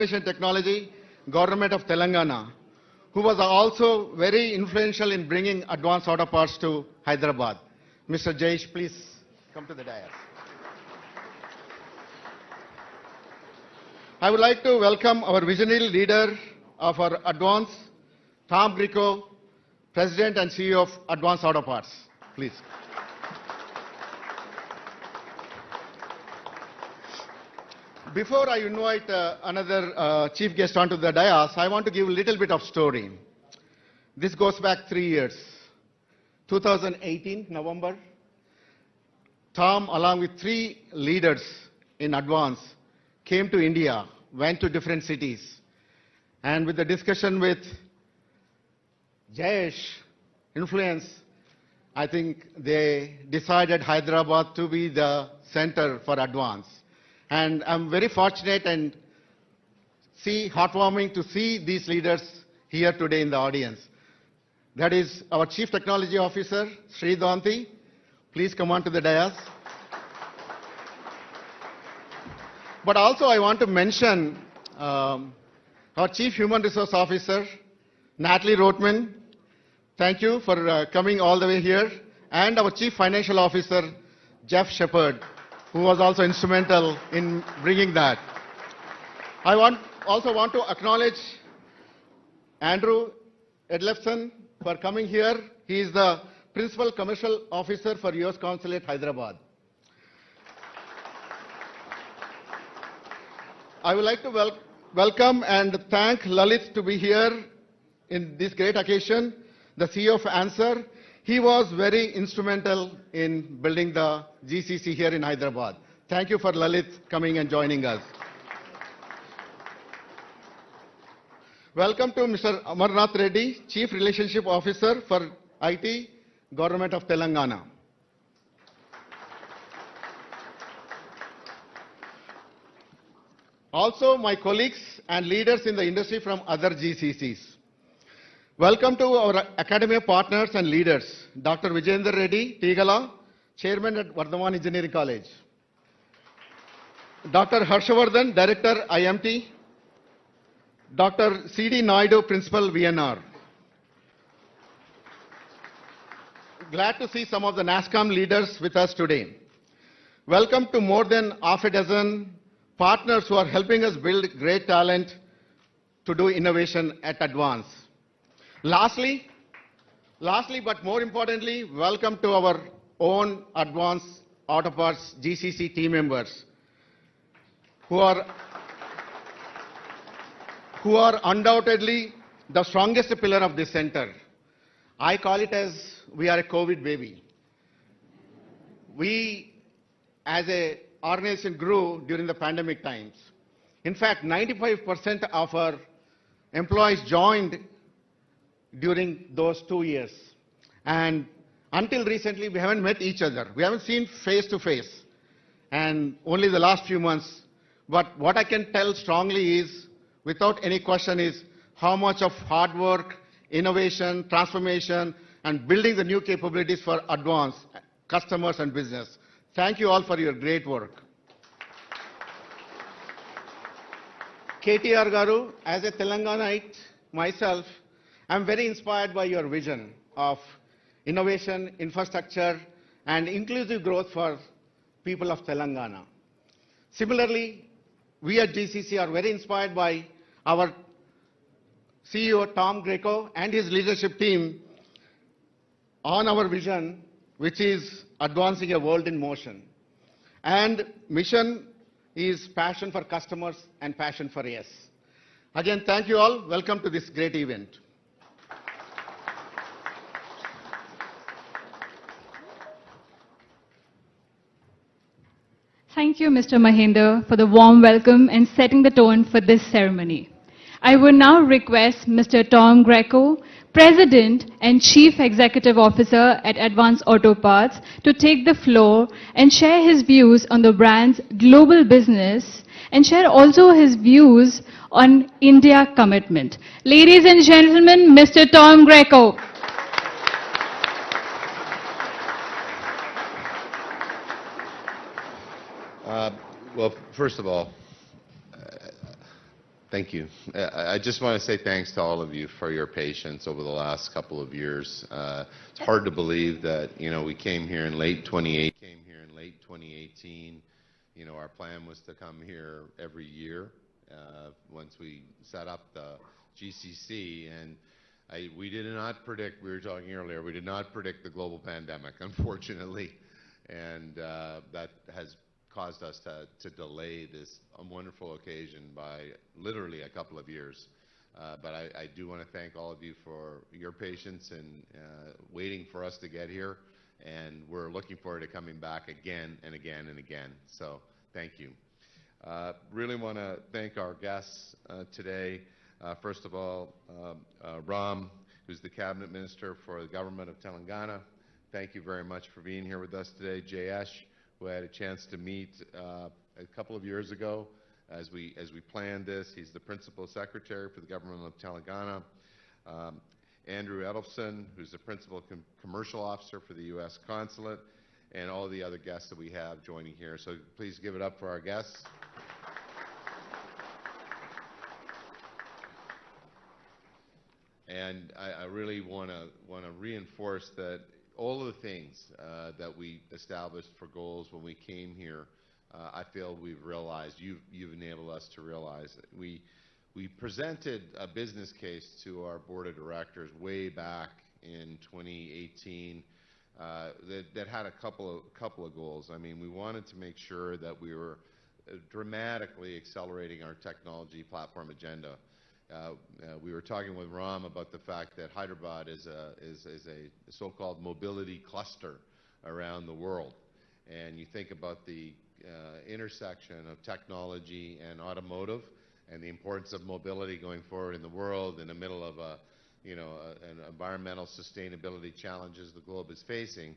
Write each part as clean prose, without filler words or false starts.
Information Technology, Government of Telangana, who was also very influential in bringing advanced auto parts to Hyderabad. Mr. Jayesh, please come to the dais. I would like to welcome our visionary leader of our Advance, Tom Greco, President and CEO of Advanced Auto Parts. Please. Before I invite another chief guest onto the dais, I want to give a little bit of story. This goes back 3 years. 2018, November, Tom, along with 3 leaders in Advance, came to India, went to different cities, and with the discussion with Jayesh influence, I think they decided Hyderabad to be the center for Advance. And I'm very fortunate and heartwarming to see these leaders here today in the audience. That is our Chief Technology Officer, Sri Danti. Please come on to the dais. But also I want to mention our Chief Human Resource Officer, Natalie Rotman. Thank you for coming all the way here. And our Chief Financial Officer, Jeff Shepard, who was also instrumental in bringing that. I also want to acknowledge Andrew Edlefson for coming here. He is the Principal Commercial Officer for US Consulate, Hyderabad. I would like to welcome and thank Lalit to be here in this great occasion, the CEO of Answer. He was very instrumental in building the GCC here in Hyderabad. Thank you for Lalit coming and joining us. Welcome to Mr. Amarnath Reddy, Chief Relationship Officer for IT, Government of Telangana. Also, my colleagues and leaders in the industry from other GCCs. Welcome to our academia partners and leaders, Dr. Vijayendra Reddy, Tigala, Chairman at Vardhaman Engineering College. Dr. Harshavardhan, Director, IMT. Dr. C.D. Naidu, Principal, VNR. Glad to see some of the NASSCOM leaders with us today. Welcome to more than half a dozen partners who are helping us build great talent to do innovation at Advance. Lastly, but more importantly, welcome to our own Advance Auto Parts GCC team members who are undoubtedly the strongest pillar of this center. I call it as we are a COVID baby. We, as an organization, grew during the pandemic times. In fact, 95% of our employees joined during those 2 years. And until recently, we haven't met each other. We haven't seen face to face. And only the last few months. But what I can tell strongly is, without any question, is how much of hard work, innovation, transformation, and building the new capabilities for Advance, customers and business. Thank you all for your great work. KTR Garu, as a Telanganite myself, I'm very inspired by your vision of innovation, infrastructure, and inclusive growth for people of Telangana. Similarly, we at GCC are very inspired by our CEO, Tom Greco, and his leadership team on our vision, which is advancing a world in motion. And mission is passion for customers and passion for yes. Again, thank you all. Welcome to this great event. Thank you, Mr. Mahinder, for the warm welcome and setting the tone for this ceremony. I would now request Mr. Tom Greco, President and Chief Executive Officer at Advance Auto Parts, to take the floor and share his views on the brand's global business and share also his views on India commitment. Ladies and gentlemen, Mr. Tom Greco. Well, first of all, Thank you. I just want to say thanks to all of you for your patience over the last couple of years. It's hard to believe that, we came here in late 2018. Our plan was to come here every year once we set up the GCC, and we did not predict, we were talking earlier, we did not predict the global pandemic, unfortunately, and that has caused us to delay this wonderful occasion by literally a couple of years. But I do want to thank all of you for your patience and waiting for us to get here, and we're looking forward to coming back again and again and again. So thank you. Really want to thank our guests today. First of all, Ram, who's the Cabinet Minister for the Government of Telangana. Thank you very much for being here with us today. Jayesh, who I had a chance to meet a couple of years ago as we planned this. He's the Principal Secretary for the Government of Telangana. Andrew Edelson, who's the Principal Commercial Officer for the U.S. Consulate, and all the other guests that we have joining here. So please give it up for our guests. And I really want to reinforce that all of the things that we established for goals when we came here, I feel we've realized, you've enabled us to realize that we presented a business case to our board of directors way back in 2018 that had a couple of goals. I mean, we wanted to make sure that we were dramatically accelerating our technology platform agenda. We were talking with Ram about the fact that Hyderabad is a so-called mobility cluster around the world. And you think about the intersection of technology and automotive and the importance of mobility going forward in the world in the middle of an environmental sustainability challenges the globe is facing.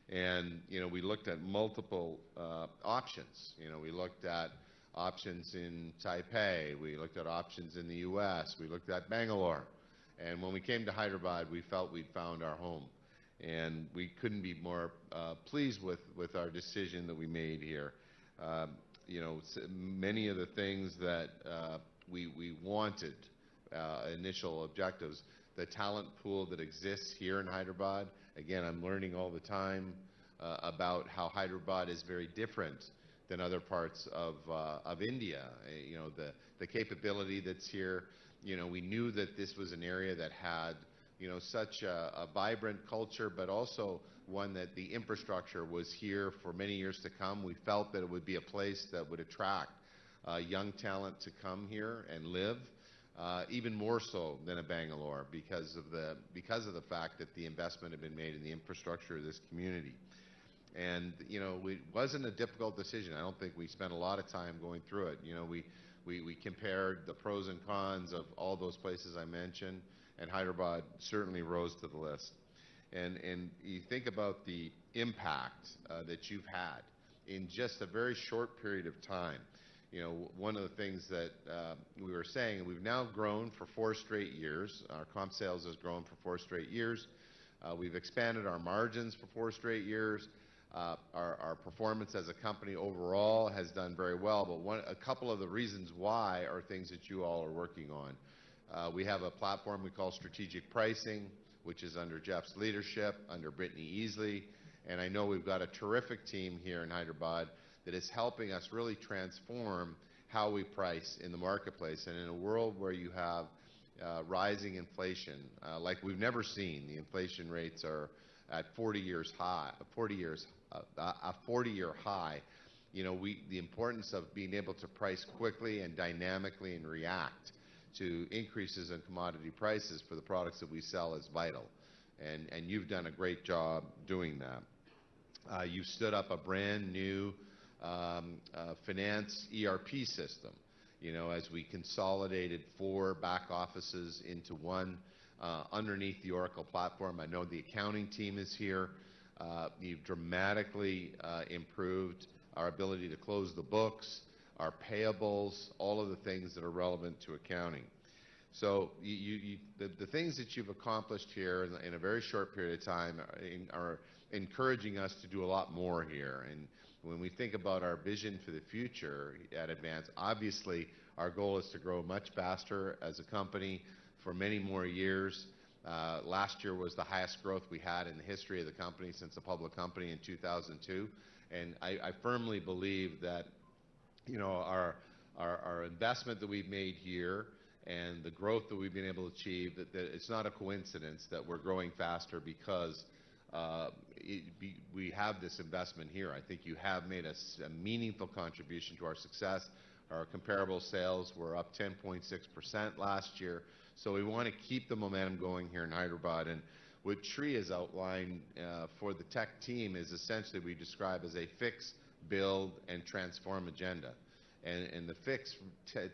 And, we looked at multiple options. We looked at options in Taipei, we looked at options in the US, we looked at Bangalore, and when we came to Hyderabad, we felt we'd found our home, and we couldn't be more pleased with our decision that we made here. Many of the things that we wanted, initial objectives, the talent pool that exists here in Hyderabad. Again, I'm learning all the time about how Hyderabad is very different than other parts of India. The capability that's here. We knew that this was an area that had such a vibrant culture, but also one that the infrastructure was here for many years to come. We felt that it would be a place that would attract young talent to come here and live, even more so than a Bangalore because of the fact that the investment had been made in the infrastructure of this community. And, it wasn't a difficult decision. I don't think we spent a lot of time going through it. We compared the pros and cons of all those places I mentioned, and Hyderabad certainly rose to the list. And you think about the impact that you've had in just a very short period of time. One of the things that we were saying, we've now grown for 4 straight years. Our comp sales has grown for 4 straight years. We've expanded our margins for 4 straight years. Our performance as a company overall has done very well, but a couple of the reasons why are things that you all are working on. We have a platform we call strategic pricing, which is under Jeff's leadership, under Brittany Easley, and I know we've got a terrific team here in Hyderabad that is helping us really transform how we price in the marketplace. And in a world where you have rising inflation, like we've never seen, the inflation rates are at 40-year high. The importance of being able to price quickly and dynamically and react to increases in commodity prices for the products that we sell is vital. And you've done a great job doing that. You've stood up a brand new finance ERP system, as we consolidated 4 back offices into one underneath the Oracle platform. I know the accounting team is here. You've dramatically improved our ability to close the books, our payables, all of the things that are relevant to accounting. So the things that you've accomplished here in a very short period of time are encouraging us to do a lot more here. And when we think about our vision for the future at Advance, obviously Our goal is to grow much faster as a company for many more years. Last year was the highest growth we had in the history of the company since a public company in 2002. And I firmly believe that, you know, our investment that we've made here and the growth that we've been able to achieve, that it's not a coincidence that we're growing faster because we have this investment here. I think you have made a meaningful contribution to our success. Our comparable sales were up 10.6% last year. So we want to keep the momentum going here in Hyderabad. And what Sri has outlined for the tech team is essentially we describe as a fix, build, and transform agenda. And the fix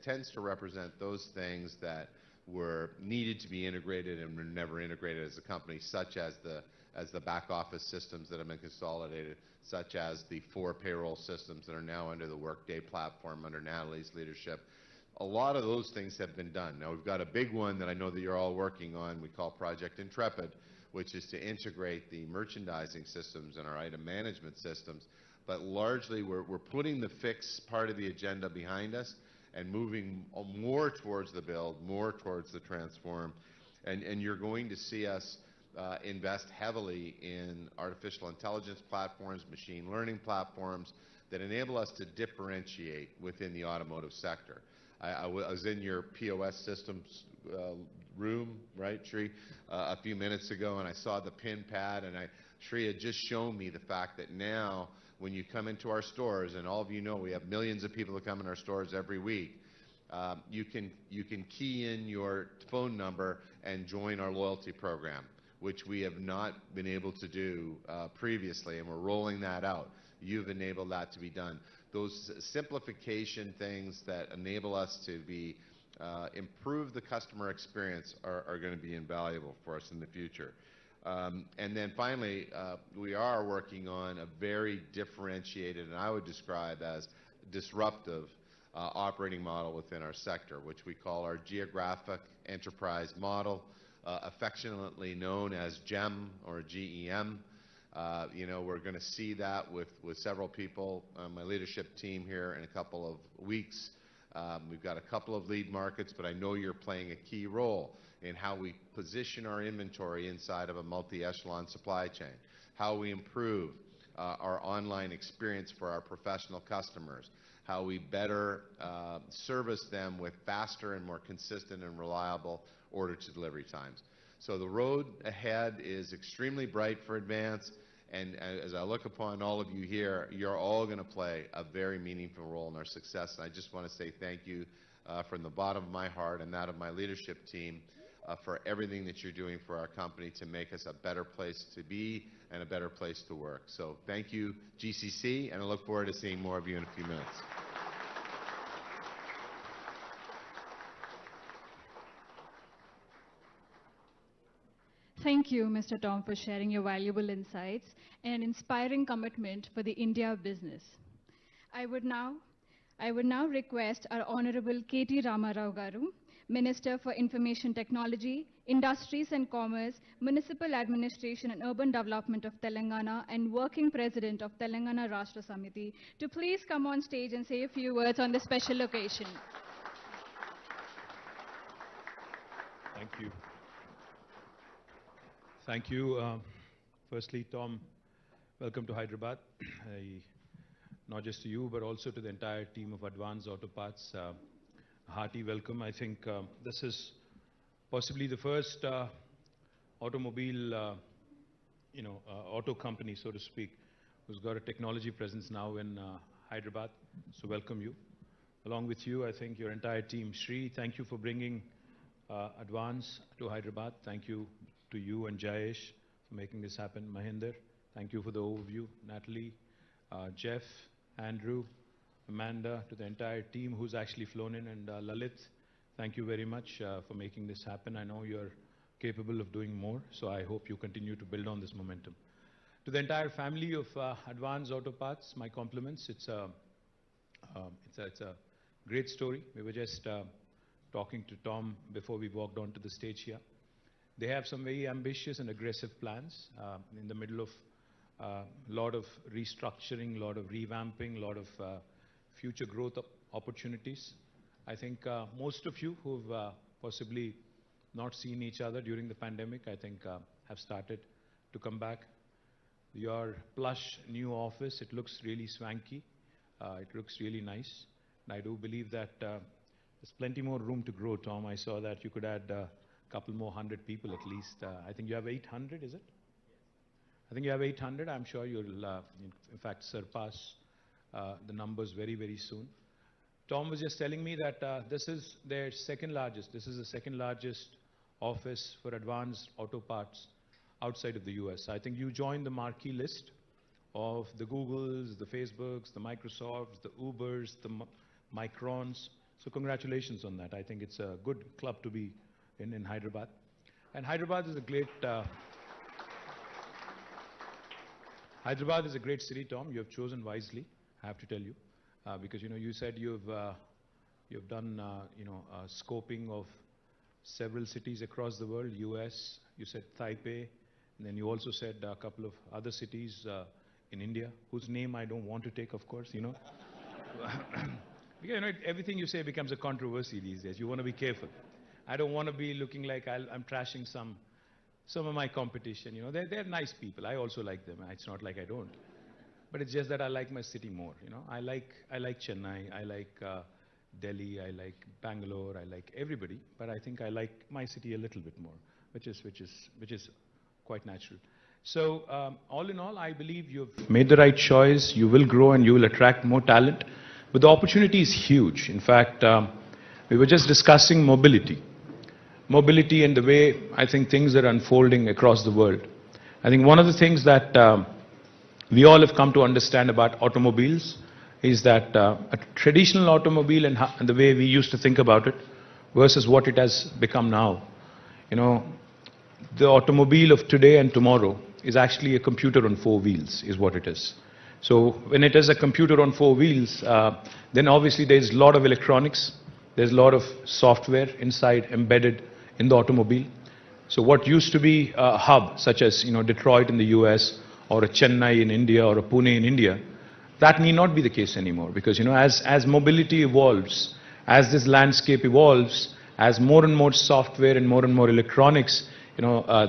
tends to represent those things that were needed to be integrated and were never integrated as a company, such as the back office systems that have been consolidated, such as the 4 payroll systems that are now under the Workday platform under Natalie's leadership. A lot of those things have been done. Now we've got a big one that I know that you're all working on, we call Project Intrepid, which is to integrate the merchandising systems and our item management systems. But largely we're putting the fix part of the agenda behind us and moving more towards the build, more towards the transform. And you're going to see us invest heavily in artificial intelligence platforms, machine learning platforms that enable us to differentiate within the automotive sector. I was in your POS systems room, right, Sri, a few minutes ago, and I saw the pin pad, and Sri had just shown me the fact that now when you come into our stores, and all of you know we have millions of people that come in our stores every week, you can key in your phone number and join our loyalty program, which we have not been able to do previously, and we're rolling that out. You've enabled that to be done. Those simplification things that enable us to improve the customer experience are going to be invaluable for us in the future. And then finally, we are working on a very differentiated, and I would describe as disruptive operating model within our sector, which we call our geographic enterprise model, affectionately known as GEM or GEM. You know, we're going to see that with several people on my leadership team here in a couple of weeks. We've got a couple of lead markets, but I know you're playing a key role in how we position our inventory inside of a multi-echelon supply chain, how we improve our online experience for our professional customers, how we better service them with faster and more consistent and reliable order-to-delivery times. So the road ahead is extremely bright for Advance, and as I look upon all of you here, you're all going to play a very meaningful role in our success. And I just want to say thank you from the bottom of my heart and that of my leadership team for everything that you're doing for our company to make us a better place to be and a better place to work. So thank you, GCC, and I look forward to seeing more of you in a few minutes. Thank you, Mr. Tom, for sharing your valuable insights and inspiring commitment for the India business. I would now request our Honorable K.T. Ramarao Garu, Minister for Information Technology, Industries and Commerce, Municipal Administration and Urban Development of Telangana, and Working President of Telangana Rashtra Samiti, to please come on stage and say a few words on this special occasion. Thank you. Thank you. Firstly, Tom, welcome to Hyderabad. Not just to you, but also to the entire team of Advance Auto Parts. A hearty welcome. I think this is possibly the first automobile, auto company, so to speak, who's got a technology presence now in Hyderabad. So welcome you. Along with you, I think your entire team. Sri, thank you for bringing Advance to Hyderabad. Thank you to you and Jayesh for making this happen. Mahinder, thank you for the overview. Natalie, Jeff, Andrew, Amanda, to the entire team who's actually flown in, and Lalit, thank you very much for making this happen. I know you're capable of doing more, so I hope you continue to build on this momentum. To the entire family of Advance Auto Parts, my compliments. It's a great story. We were just talking to Tom before we walked onto the stage here. They have some very ambitious and aggressive plans in the middle of a lot of restructuring, a lot of revamping, a lot of future growth opportunities. I think most of you who've possibly not seen each other during the pandemic, I think have started to come back. Your plush new office, it looks really swanky. It looks really nice. And I do believe that there's plenty more room to grow, Tom. I saw that you could add a couple more 100 people at least. I think you have 800, is it? I think you have 800. I'm sure you'll, in fact, surpass the numbers very, very soon. Tom was just telling me that this is their second largest. This is the second largest office for advanced auto parts outside of the US. I think you joined the marquee list of the Googles, the Facebooks, the Microsofts, the Ubers, the Microns. So congratulations on that. I think it's a good club to be in Hyderabad. And Hyderabad is a great Hyderabad is a great city, Tom. You have chosen wisely, I have to tell you, because you said you've done scoping of several cities across the world. US, you said Taipei, and then you also said a couple of other cities in India, whose name I don't want to take, of course. Because, everything you say becomes a controversy these days. You want to be careful. I don't want to be looking like I'm trashing some of my competition. They're nice people. I also like them. It's not like I don't. But it's just that I like my city more. I like Chennai. I like Delhi. I like Bangalore. I like everybody. But I think I like my city a little bit more, which is quite natural. So all in all, I believe you've made the right choice. You will grow and you will attract more talent. But the opportunity is huge. In fact, we were just discussing mobility. Mobility and the way I think things are unfolding across the world. I think one of the things that we all have come to understand about automobiles is that a traditional automobile and the way we used to think about it versus what it has become now. The automobile of today and tomorrow is actually a computer on four wheels, is what it is. So when it is a computer on four wheels, then obviously there's a lot of electronics, there's a lot of software inside embedded in the automobile. So what used to be a hub, such as Detroit in the US, or a Chennai in India, or a Pune in India, that need not be the case anymore. Because as mobility evolves, as this landscape evolves, as more and more software and more electronics,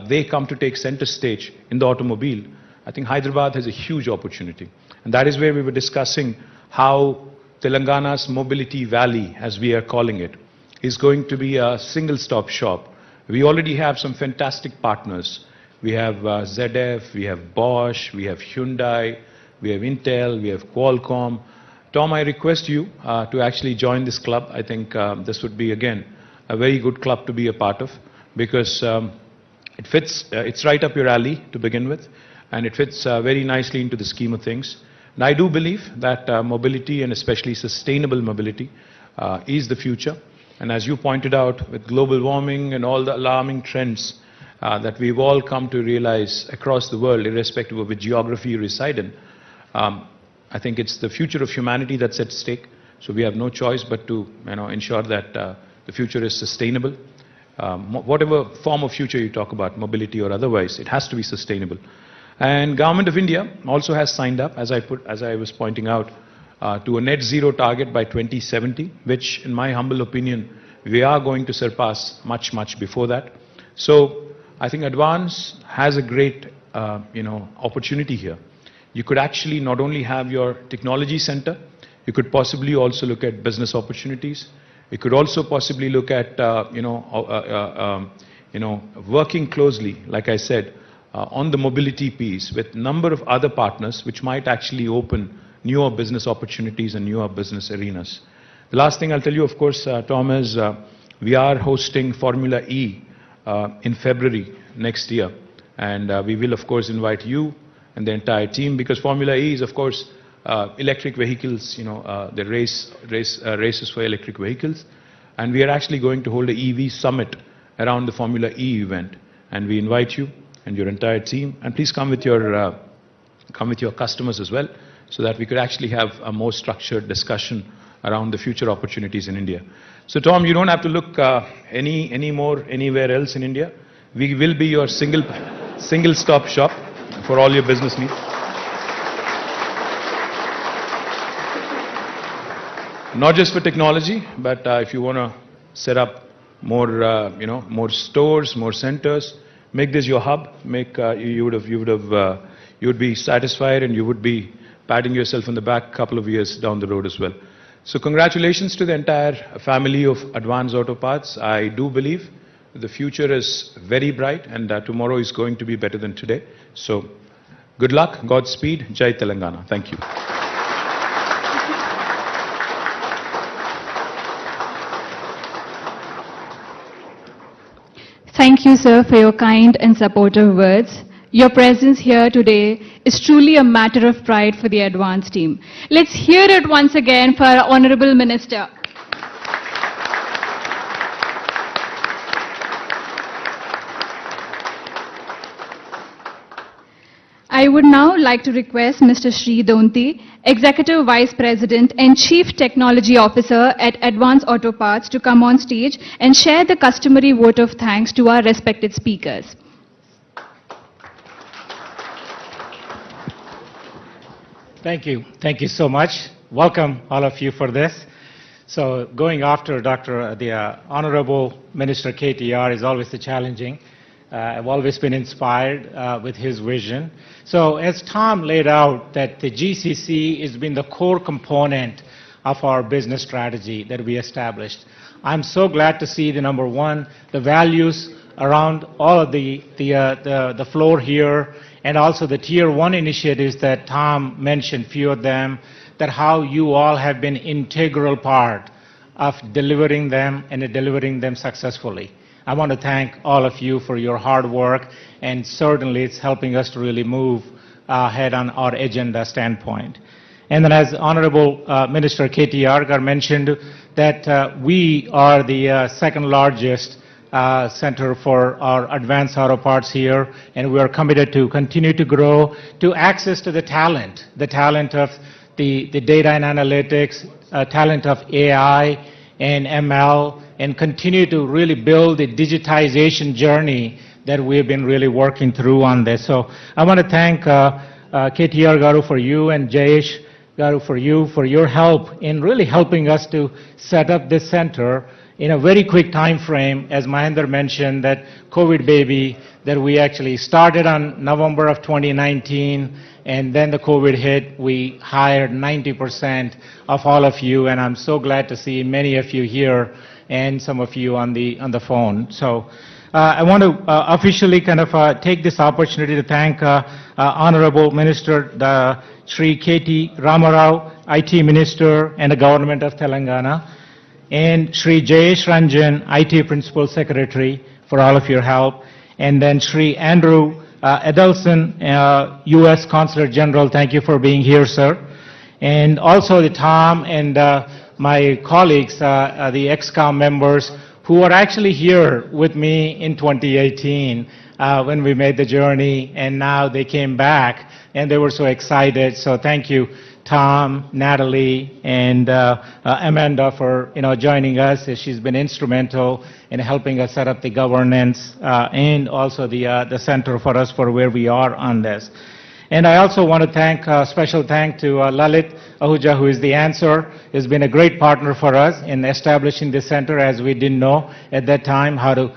they come to take center stage in the automobile. I think Hyderabad has a huge opportunity. And that is where we were discussing how Telangana's mobility valley, as we are calling it, is going to be a single-stop shop. We already have some fantastic partners. We have ZF, we have Bosch, we have Hyundai, we have Intel, we have Qualcomm. Tom, I request you to actually join this club. I think this would be, again, a very good club to be a part of, because it fits, it's right up your alley to begin with, and it fits very nicely into the scheme of things. And I do believe that mobility, and especially sustainable mobility, is the future. And as you pointed out, with global warming and all the alarming trends that we've all come to realize across the world, irrespective of which geography you reside in, I think it's the future of humanity that's at stake. So we have no choice but to ensure that the future is sustainable. Whatever form of future you talk about, mobility or otherwise, it has to be sustainable. And Government of India also has signed up, as I was pointing out, to a net zero target by 2070, which, in my humble opinion, we are going to surpass much before that. So I think Advance has a great opportunity here. You could actually not only have your technology center, you could possibly also look at business opportunities. You could also possibly look at working closely, like I said, on the mobility piece with a number of other partners, which might actually open newer business opportunities and newer business arenas. The last thing I'll tell you, of course, Tom, is we are hosting Formula E in February next year. And we will, of course, invite you and the entire team, because Formula E is, of course, electric vehicles, the races for electric vehicles. And we are actually going to hold an EV summit around the Formula E event. And we invite you and your entire team. And please come with your customers as well, so that we could actually have a more structured discussion around the future opportunities in India. So Tom, you don't have to look anywhere else in India. We will be your single-stop shop for all your business needs. not just for technology, but if you want to set up more, more stores, more centers, make this your hub. You would be satisfied, and you would be patting yourself on the back a couple of years down the road as well. So congratulations to the entire family of Advanced Auto Parts. I do believe the future is very bright, and tomorrow is going to be better than today. So good luck, Godspeed, Jai Telangana. Thank you. Thank you, sir, for your kind and supportive words. Your presence here today is truly a matter of pride for the Advance team. Let's hear it once again for our Honorable Minister. I would now like to request Mr. Sri Donti, Executive Vice President and Chief Technology Officer at Advance Auto Parts, to come on stage and share the customary vote of thanks to our respected speakers. Thank you. Thank you so much. Welcome, all of you, for this. So going after the Honorable Minister KTR is always challenging. I've always been inspired with his vision. So as Tom laid out, that the GCC has been the core component of our business strategy that we established. I'm so glad to see the number one, the values around all of the floor here, and also the Tier 1 initiatives that Tom mentioned, few of them, that how you all have been integral part of delivering them and delivering them successfully. I want to thank all of you for your hard work, and certainly it's helping us to really move ahead on our agenda standpoint. And then, as Honorable Minister KTR mentioned, that we are the second largest center for our advanced auto parts here, and we are committed to continue to grow, to access to the talent of the data and analytics, talent of AI and ML, and continue to really build the digitization journey that we have been really working through on this. So I want to thank KTR Garu for you, and Jayesh Garu for you, for your help in really helping us to set up this center in a very quick time frame. As Mahendra mentioned, that COVID baby, that we actually started on November of 2019, and then the COVID hit. We hired 90% of all of you, and I'm so glad to see many of you here and some of you on the phone. So I want to officially take this opportunity to thank Honorable Minister Sri K.T. Ramarao, IT Minister and the Government of Telangana, and Sri Jayesh Ranjan, IT Principal Secretary, for all of your help, and then Sri Andrew Edelson, U.S. Consulate General, thank you for being here, sir. And also the Tom and my colleagues, the ExCom members, who are actually here with me in 2018 when we made the journey, and now they came back and they were so excited. So thank you, Tom, Natalie, and Amanda for joining us. She's been instrumental in helping us set up the governance and also the center for us for where we are on this. And I also want to thank, special thank to Lalit Ahuja, who is the answer, has been a great partner for us in establishing this center, as we didn't know at that time how to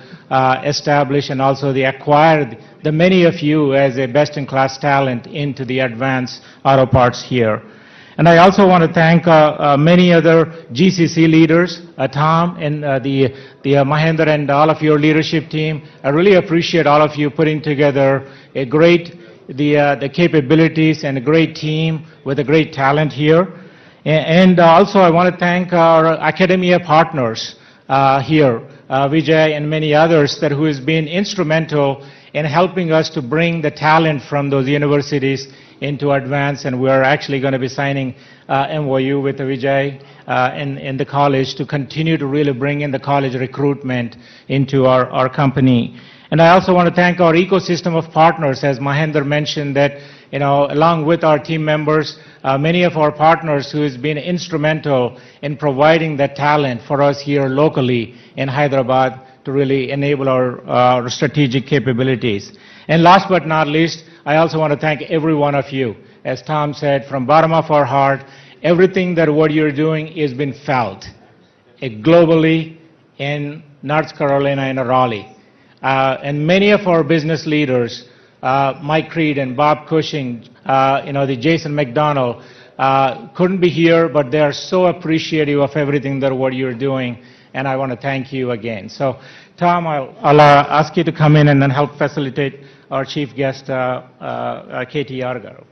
establish and also acquire the many of you as a best-in-class talent into the advanced auto parts here. And I also want to thank many other GCC leaders, Tom and the Mahendra and all of your leadership team. I really appreciate all of you putting together a great the capabilities and a great team with a great talent here. And also I want to thank our academia partners here, Vijay and many others, that who has been instrumental in helping us to bring the talent from those universities into Advance, and we're actually going to be signing MOU with Vijay in the college to continue to really bring in the college recruitment into our company. And I also want to thank our ecosystem of partners, as Mahendra mentioned, that along with our team members, many of our partners who has been instrumental in providing that talent for us here locally in Hyderabad to really enable our strategic capabilities. And last but not least, I also want to thank every one of you, as Tom said, from bottom of our heart, everything that what you're doing has been felt globally in North Carolina and Raleigh. And many of our business leaders, Mike Creed and Bob Cushing, the Jason McDonald, couldn't be here, but they are so appreciative of everything that what you're doing, and I want to thank you again. So, Tom, I'll ask you to come in and then help facilitate our chief guest, KTR Garu.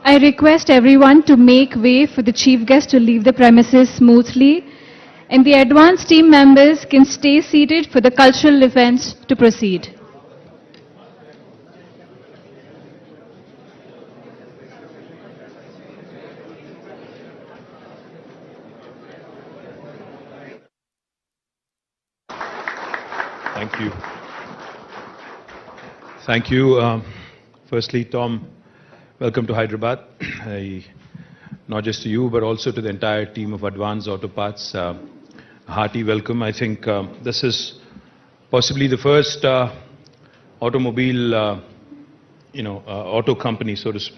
I request everyone to make way for the chief guest to leave the premises smoothly, and the advance team members can stay seated for the cultural events to proceed. Thank you. Thank you. Firstly, Tom, welcome to Hyderabad. Not just to you, but also to the entire team of Advanced Auto Parts. Hearty welcome. I think this is possibly the first automobile, auto company, so to speak,